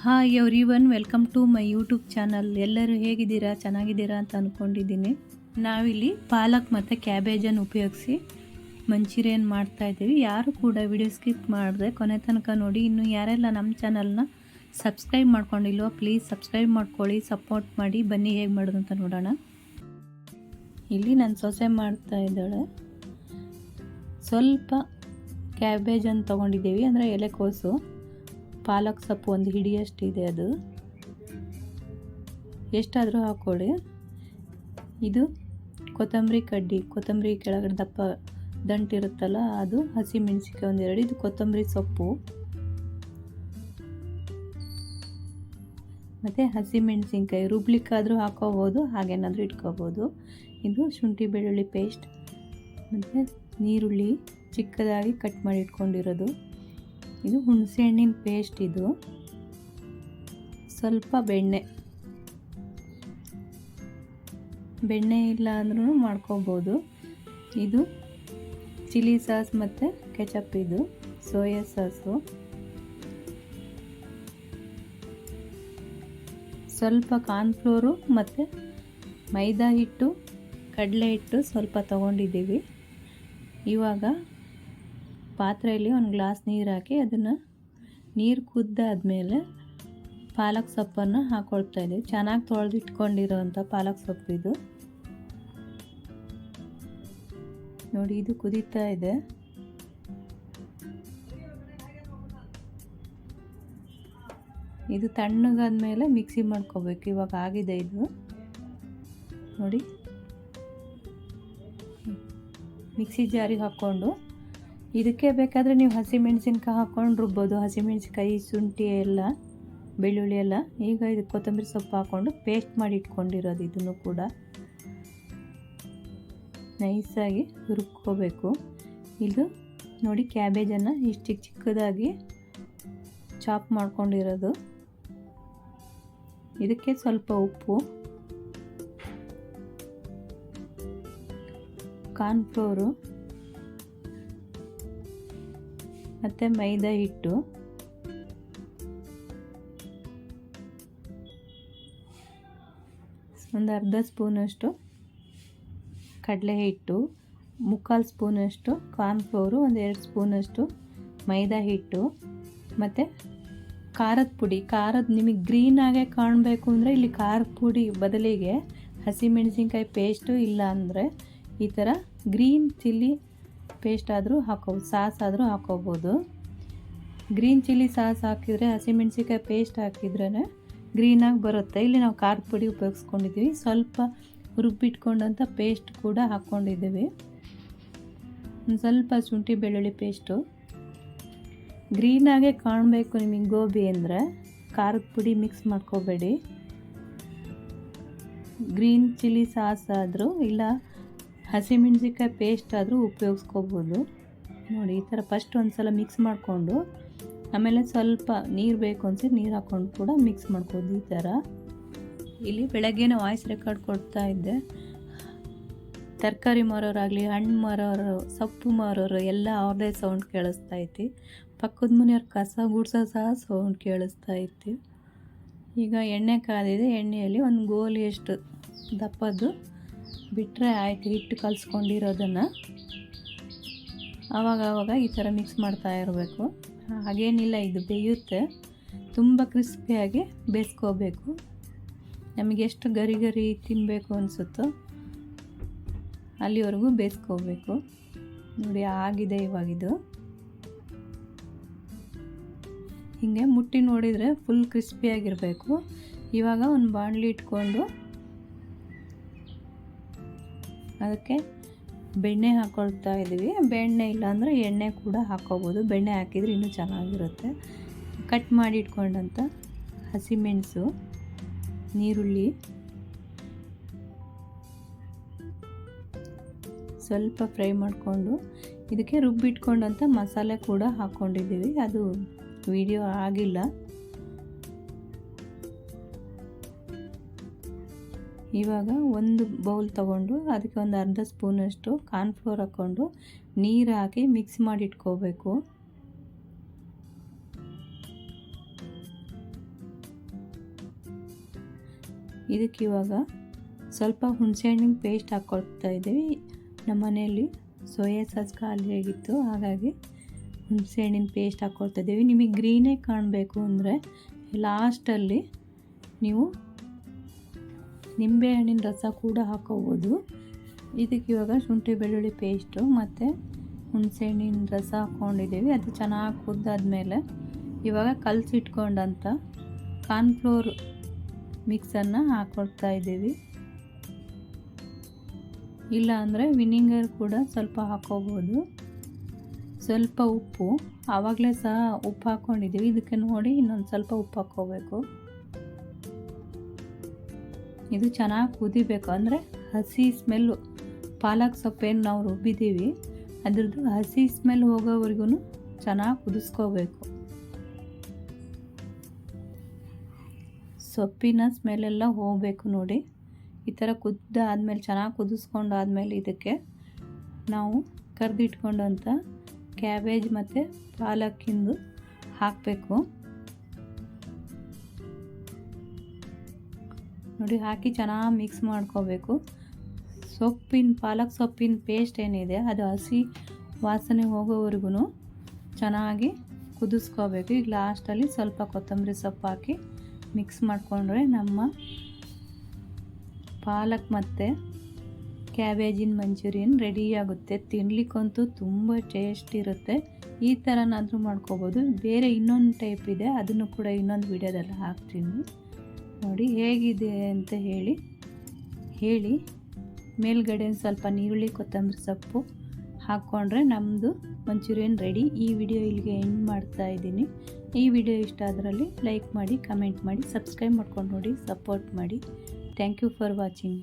Hi everyone, welcome to my YouTube channel. ಎಲ್ಲರೂ ಹೇಗಿದ್ದೀರಾ? ಚೆನ್ನಾಗಿದ್ದೀರಾ ಅಂತ ಅಂದ್ಕೊಂಡಿದ್ದೀನಿ. ನಾವಿಲ್ಲಿ ಪಾಲಕ್ ಮತ್ತು ಕ್ಯಾಬೇಜನ್ನು ಉಪಯೋಗಿಸಿ ಮಂಚೂರಿಯನ್ ಮಾಡ್ತಾಯಿದ್ದೀವಿ. ಯಾರು ಕೂಡ ವಿಡಿಯೋ ಸ್ಕಿಪ್ ಮಾಡಿದೆ ಕೊನೆ ತನಕ ನೋಡಿ. ಇನ್ನು ಯಾರೆಲ್ಲ ನಮ್ಮ ಚಾನಲ್ನ ಸಬ್ಸ್ಕ್ರೈಬ್ ಮಾಡ್ಕೊಂಡಿಲ್ವೋ ಪ್ಲೀಸ್ ಸಬ್ಸ್ಕ್ರೈಬ್ ಮಾಡ್ಕೊಳ್ಳಿ, ಸಪೋರ್ಟ್ ಮಾಡಿ. ಬನ್ನಿ ಹೇಗೆ ಮಾಡೋದು ಅಂತ ನೋಡೋಣ. ಇಲ್ಲಿ ನಾನು ಸೊಸೆ ಮಾಡ್ತಾ ಇದ್ದಾಳೆ. ಸ್ವಲ್ಪ ಕ್ಯಾಬೇಜನ್ನು ತೊಗೊಂಡಿದ್ದೀವಿ, ಅಂದರೆ ಎಲೆಕೋಸು. ಪಾಲಕ್ ಸೊಪ್ಪು ಒಂದು ಹಿಡಿಯಷ್ಟಿದೆ, ಅದು ಎಷ್ಟಾದರೂ ಹಾಕ್ಕೊಳ್ಳಿ. ಇದು ಕೊತ್ತಂಬರಿ ಕಡ್ಡಿ, ಕೊತ್ತಂಬರಿ ಕೆಳಗಡೆ ದಪ್ಪ ದಂಟಿರುತ್ತಲ್ಲ ಅದು. ಹಸಿ ಮೆಣಸಿನ್ಕಾಯಿ ಒಂದೆರಡು. ಇದು ಕೊತ್ತಂಬರಿ ಸೊಪ್ಪು ಮತ್ತು ಹಸಿ ಮೆಣಸಿನ್ಕಾಯಿ ರುಬ್ಲಿಕ್ಕಾದರೂ ಹಾಕೋಬೋದು, ಹಾಗೇನಾದರೂ ಇಟ್ಕೋಬೋದು. ಇದು ಶುಂಠಿ ಬೆಳ್ಳುಳ್ಳಿ ಪೇಸ್ಟ್ ಮತ್ತು ನೀರುಳ್ಳಿ ಚಿಕ್ಕದಾಗಿ ಕಟ್ ಮಾಡಿ ಇಟ್ಕೊಂಡಿರೋದು. ಇದು ಹುಣಸೆಹಣ್ಣಿನ ಪೇಸ್ಟ್. ಇದು ಸ್ವಲ್ಪ ಬೆಣ್ಣೆ ಇಲ್ಲ ಅಂದ್ರೂ ಮಾಡ್ಕೋಬೋದು. ಇದು ಚಿಲ್ಲಿ ಸಾಸ್ ಮತ್ತು ಕೆಚಪ್, ಇದು ಸೋಯಾ ಸಾಸು. ಸ್ವಲ್ಪ ಕಾರ್ನ್ಫ್ಲೋರು ಮತ್ತು ಮೈದಾ ಹಿಟ್ಟು, ಕಡಲೆ ಹಿಟ್ಟು ಸ್ವಲ್ಪ ತೊಗೊಂಡಿದ್ದೀವಿ. ಇವಾಗ ಪಾತ್ರೆಯಲ್ಲಿ ಒಂದು ಗ್ಲಾಸ್ ನೀರು ಹಾಕಿ ಅದನ್ನು ನೀರು ಕುದ್ದಾದ್ಮೇಲೆ ಪಾಲಕ್ ಸೊಪ್ಪನ್ನು ಹಾಕ್ಕೊಳ್ತಾ ಇದ್ದೀವಿ. ಚೆನ್ನಾಗಿ ತೊಳೆದಿಟ್ಕೊಂಡಿರೋವಂಥ ಪಾಲಕ್ ಸೊಪ್ಪು ಇದು. ನೋಡಿ, ಇದು ಕುದೀತಾ ಇದೆ. ಇದು ತಣ್ಣಗಾದ್ಮೇಲೆ ಮಿಕ್ಸಿ ಮಾಡ್ಕೋಬೇಕು. ಇವಾಗ ಆಗಿದೆ ಇದು ನೋಡಿ. ಮಿಕ್ಸಿ ಜಾರಿಗೆ ಹಾಕ್ಕೊಂಡು ಇದಕ್ಕೆ ಬೇಕಾದರೆ ನೀವು ಹಸಿಮೆಣ್ಸಿನ್ಕಾಯಿ ಹಾಕ್ಕೊಂಡು ರುಬ್ಬೋದು. ಹಸಿಮೆಣ್ಸಿನ್ಕಾಯಿ, ಶುಂಠಿ ಎಲ್ಲ, ಬೆಳ್ಳುಳ್ಳಿ ಎಲ್ಲ. ಈಗ ಇದು ಕೊತ್ತಂಬರಿ ಸೊಪ್ಪು ಹಾಕ್ಕೊಂಡು ಪೇಸ್ಟ್ ಮಾಡಿ ಇಟ್ಕೊಂಡಿರೋದು. ಇದನ್ನು ಕೂಡ ನೈಸಾಗಿ ರುಬ್ಕೋಬೇಕು. ಇದು ನೋಡಿ, ಕ್ಯಾಬೇಜನ್ನು ಇಷ್ಟು ಚಿಕ್ಕದಾಗಿ ಚಾಪ್ ಮಾಡ್ಕೊಂಡಿರೋದು. ಇದಕ್ಕೆ ಸ್ವಲ್ಪ ಉಪ್ಪು, ಕಾರ್ನ್ಫ್ಲೋರು ಮತ್ತು ಮೈದಾ ಹಿಟ್ಟು, ಒಂದು ಅರ್ಧ ಸ್ಪೂನಷ್ಟು ಕಡಲೆ ಹಿಟ್ಟು, 3/4 ಸ್ಪೂನಷ್ಟು ಕಾರ್ನ್ಫ್ಲೋರು, ಒಂದು 2 ಸ್ಪೂನಷ್ಟು ಮೈದಾ ಹಿಟ್ಟು ಮತ್ತು ಖಾರದ ಪುಡಿ. ನಿಮಗೆ ಗ್ರೀನಾಗೆ ಕಾಣಬೇಕು ಅಂದರೆ ಇಲ್ಲಿ ಖಾರದ ಪುಡಿ ಬದಲಿಗೆ ಹಸಿಮೆಣಸಿನ್ಕಾಯಿ ಪೇಸ್ಟು, ಇಲ್ಲ ಅಂದರೆ ಈ ಥರ ಗ್ರೀನ್ ಚಿಲ್ಲಿ ಪೇಸ್ಟ್ ಆದರೂ ಹಾಕೋಬೋದು, ಸಾಸ್ ಆದರೂ ಹಾಕೋಬೋದು. ಗ್ರೀನ್ ಚಿಲ್ಲಿ ಸಾಸ್ ಹಾಕಿದರೆ, ಹಸಿಮೆಣ್ಸಿಕಾಯಿ ಪೇಸ್ಟ್ ಹಾಕಿದ್ರೇ ಗ್ರೀನಾಗಿ ಬರುತ್ತೆ. ಇಲ್ಲಿ ನಾವು ಖಾರದ ಪುಡಿ ಉಪಯೋಗಿಸ್ಕೊಂಡಿದ್ದೀವಿ. ಸ್ವಲ್ಪ ರುಬ್ಬಿಟ್ಕೊಂಡಂಥ ಪೇಸ್ಟ್ ಕೂಡ ಹಾಕ್ಕೊಂಡಿದ್ದೀವಿ. ಒಂದು ಸ್ವಲ್ಪ ಶುಂಠಿ ಬೆಳ್ಳುಳ್ಳಿ ಪೇಸ್ಟು. ಗ್ರೀನಾಗೆ ಕಾಣಬೇಕು ನಿಮಗೆ ಗೋಬಿ ಅಂದರೆ ಖಾರದ ಪುಡಿ ಮಿಕ್ಸ್ ಮಾಡ್ಕೋಬೇಡಿ. ಗ್ರೀನ್ ಚಿಲ್ಲಿ ಸಾಸ್ ಆದರೂ ಇಲ್ಲ ಹಸಿಮೆಣ್ಸಿಕಾಯಿ ಪೇಸ್ಟ್ ಆದರೂ ಉಪಯೋಗಿಸ್ಕೋಬೋದು. ನೋಡಿ, ಈ ಥರ ಫಸ್ಟ್ ಒಂದು ಸಲ ಮಿಕ್ಸ್ ಮಾಡಿಕೊಂಡು ಆಮೇಲೆ ಸ್ವಲ್ಪ ನೀರು ಬೇಕು ಅನ್ಸಿದ್ರೆ ನೀರು ಹಾಕ್ಕೊಂಡು ಕೂಡ ಮಿಕ್ಸ್ ಮಾಡ್ಬೋದು. ಈ ಥರ ಇಲ್ಲಿ ಬೆಳಗ್ಗೆನೇ ವಾಯ್ಸ್ ರೆಕಾರ್ಡ್ ಕೊಡ್ತಾ ಇದ್ದೆ. ತರಕಾರಿ ಮಾರೋರಾಗಲಿ, ಹಣ್ಣು ಮಾರೋರು, ಸೊಪ್ಪು ಮಾರೋರು ಎಲ್ಲ ಅವ್ರದ್ದೇ ಸೌಂಡ್ ಕೇಳಿಸ್ತಾ ಐತಿ. ಪಕ್ಕದ ಮನೆಯವ್ರ ಕಸ ಗುಡ್ಸೋ ಸಹ ಸೌಂಡ್ ಕೇಳಿಸ್ತಾ ಐತಿ. ಈಗ ಎಣ್ಣೆ ಕಾದಿದೆ. ಎಣ್ಣೆಯಲ್ಲಿ ಒಂದು ಗೋಲಿಯಷ್ಟು ದಪ್ಪದ್ದು ಬಿಟ್ಟರೆ ಆಯಿತು. ಹಿಟ್ಟು ಕಲಿಸ್ಕೊಂಡಿರೋದನ್ನು ಆವಾಗ ಈ ಥರ ಮಿಕ್ಸ್ ಮಾಡ್ತಾ ಇರಬೇಕು. ಹಾಗೇನಿಲ್ಲ, ಇದು ಬೇಯುತ್ತೆ. ತುಂಬ ಕ್ರಿಸ್ಪಿಯಾಗಿ ಬೇಯಿಸ್ಕೋಬೇಕು. ನಮಗೆ ಎಷ್ಟು ಗರಿ ತಿನ್ನಬೇಕು ಅನಿಸುತ್ತೋ ಅಲ್ಲಿವರೆಗೂ ಬೇಯಿಸ್ಕೋಬೇಕು. ನೋಡಿ, ಆಗಿದೆ ಇವಾಗಿದು. ಹೀಗೆ ಮುಟ್ಟಿ ನೋಡಿದರೆ ಫುಲ್ ಕ್ರಿಸ್ಪಿಯಾಗಿರಬೇಕು. ಇವಾಗ ಒಂದು ಬಾಣಲಿ ಇಟ್ಕೊಂಡು ಅದಕ್ಕೆ ಬೆಣ್ಣೆ ಹಾಕ್ಕೊಳ್ತಾ ಇದ್ದೀವಿ. ಬೆಣ್ಣೆ ಇಲ್ಲಾಂದರೆ ಎಣ್ಣೆ ಕೂಡ ಹಾಕ್ಕೋಬೋದು. ಬೆಣ್ಣೆ ಹಾಕಿದರೆ ಇನ್ನೂ ಚೆನ್ನಾಗಿರುತ್ತೆ. ಕಟ್ ಮಾಡಿ ಇಟ್ಕೊಂಡಂಥ ಹಸಿಮೆಣಸು, ನೀರುಳ್ಳಿ, ಸ್ವಲ್ಪ ಫ್ರೈ ಮಾಡಿಕೊಂಡು ಇದಕ್ಕೆ ರುಬ್ಬಿಟ್ಕೊಂಡಂಥ ಮಸಾಲೆ ಕೂಡ ಹಾಕ್ಕೊಂಡಿದ್ದೀವಿ. ಅದು ವಿಡಿಯೋ ಆಗಿಲ್ಲ. ಇವಾಗ ಒಂದು ಬೌಲ್ ತೊಗೊಂಡು ಅದಕ್ಕೆ ಒಂದು ಅರ್ಧ ಸ್ಪೂನಷ್ಟು ಕಾರ್ನ್ಫ್ಲೋರ್ ಹಾಕ್ಕೊಂಡು ನೀರು ಹಾಕಿ ಮಿಕ್ಸ್ ಮಾಡಿ ಇಟ್ಕೋಬೇಕು. ಇದಕ್ಕೆ ಇವಾಗ ಸ್ವಲ್ಪ ಹುಣಸೆಹಣ್ಣಿನ ಪೇಸ್ಟ್ ಹಾಕ್ಕೊಳ್ತಾ ಇದ್ದೀವಿ. ನಮ್ಮ ಮನೆಯಲ್ಲಿ ಸೋಯಾ ಸಾಸ್ ಖಾಲಿ ಆಗಿತ್ತು, ಹಾಗಾಗಿ ಹುಣಸೆಹಣ್ಣಿನ ಪೇಸ್ಟ್ ಹಾಕ್ಕೊಳ್ತಾ ಇದ್ದೀವಿ. ನಿಮಗೆ ಗ್ರೀನೇ ಕಾಣಬೇಕು ಅಂದರೆ ಲಾಸ್ಟಲ್ಲಿ ನೀವು ನಿಂಬೆಹಣ್ಣಿನ ರಸ ಕೂಡ ಹಾಕೋಬೋದು. ಇದಕ್ಕೆ ಇವಾಗ ಶುಂಠಿ ಬೆಳ್ಳುಳ್ಳಿ ಪೇಸ್ಟು ಮತ್ತು ಹುಣಸೆಹಣ್ಣಿನ ರಸ ಹಾಕ್ಕೊಂಡಿದ್ದೀವಿ. ಅದು ಚೆನ್ನಾಗಿ ಕುದ್ದಾದ್ಮೇಲೆ ಇವಾಗ ಕಲಸಿಟ್ಕೊಂಡಂಥ ಕಾರ್ನ್ಫ್ಲೋರ್ ಮಿಕ್ಸನ್ನು ಹಾಕ್ಕೊಳ್ತಾ ಇದ್ದೀವಿ. ಇಲ್ಲ ಅಂದರೆ ವಿನಿಗರ್ ಕೂಡ ಸ್ವಲ್ಪ ಹಾಕೋಬೋದು. ಸ್ವಲ್ಪ ಉಪ್ಪು, ಆವಾಗಲೇ ಸಹ ಉಪ್ಪು ಹಾಕ್ಕೊಂಡಿದ್ದೀವಿ. ಇದಕ್ಕೆ ನೋಡಿ ಇನ್ನೊಂದು ಸ್ವಲ್ಪ ಉಪ್ಪು ಹಾಕ್ಕೋಬೇಕು. ಇದು ಚೆನ್ನಾಗಿ ಕುದಿಬೇಕು, ಅಂದರೆ ಹಸಿ ಸ್ಮೆಲ್ಲು, ಪಾಲಕ್ ಸೊಪ್ಪೇನು ನಾವು ರುಬ್ಬಿದ್ದೀವಿ ಅದ್ರದ್ದು ಹಸಿ ಸ್ಮೆಲ್ ಹೋಗೋವರೆಗೂ ಚೆನ್ನಾಗಿ ಕುದಿಸ್ಕೋಬೇಕು. ಸೊಪ್ಪಿನ ಸ್ಮೆಲ್ಲೆಲ್ಲ ಹೋಗಬೇಕು ನೋಡಿ. ಈ ಥರ ಕುದ್ದಾದ್ಮೇಲೆ ಚೆನ್ನಾಗಿ ಕುದಿಸ್ಕೊಂಡಾದ್ಮೇಲೆ ಇದಕ್ಕೆ ನಾವು ಕರೆದಿಟ್ಕೊಂಡಂಥ ಕ್ಯಾಬೇಜ್ ಮತ್ತು ಪಾಲಕ್ಕಿಂದು ಹಾಕಬೇಕು ನೋಡಿ. ಹಾಕಿ ಚೆನ್ನಾಗಿ ಮಿಕ್ಸ್ ಮಾಡ್ಕೋಬೇಕು. ಪಾಲಕ್ ಸೊಪ್ಪಿನ ಪೇಸ್ಟ್ ಏನಿದೆ ಅದು ಹಸಿ ವಾಸನೆ ಹೋಗೋವರೆಗೂ ಚೆನ್ನಾಗಿ ಕುದಿಸ್ಕೋಬೇಕು. ಈಗ ಲಾಸ್ಟಲ್ಲಿ ಸ್ವಲ್ಪ ಕೊತ್ತಂಬರಿ ಸೊಪ್ಪು ಹಾಕಿ ಮಿಕ್ಸ್ ಮಾಡಿಕೊಂಡ್ರೆ ನಮ್ಮ ಪಾಲಕ್ ಮತ್ತು ಕ್ಯಾಬೇಜಿನ ಮಂಚೂರಿಯನ್ ರೆಡಿಯಾಗುತ್ತೆ. ತಿನ್ನಲಿಕ್ಕಂತೂ ತುಂಬ ಟೇಸ್ಟ್ ಇರುತ್ತೆ. ಈ ಥರನಾದರೂ ಮಾಡ್ಕೋಬೋದು. ಬೇರೆ ಇನ್ನೊಂದು ಟೈಪ್ ಇದೆ, ಅದನ್ನು ಕೂಡ ಇನ್ನೊಂದು ವಿಡಿಯೋದಲ್ಲಿ ಹಾಕ್ತೀನಿ ನೋಡಿ. ಹೇಗಿದೆ ಅಂತ ಹೇಳಿ ಮೇಲ್ಗಡೆ ಸ್ವಲ್ಪ ಈರುಳ್ಳಿ ಕೊತ್ತಂಬರಿ ಸೊಪ್ಪು ಹಾಕ್ಕೊಂಡ್ರೆ ನಮ್ಮದು ಮಂಚೂರಿಯನ್ ರೆಡಿ. ಈ ವಿಡಿಯೋ ಇಲ್ಲಿಗೆ ಎಂಡ್ ಮಾಡ್ತಾ ಇದ್ದೀನಿ. ಈ ವಿಡಿಯೋ ಇಷ್ಟ ಆದ್ರಲ್ಲಿ ಲೈಕ್ ಮಾಡಿ, ಕಮೆಂಟ್ ಮಾಡಿ, ಸಬ್ಸ್ಕ್ರೈಬ್ ಮಾಡ್ಕೊಂಡು ನೋಡಿ, ಸಪೋರ್ಟ್ ಮಾಡಿ. Thank you for watching.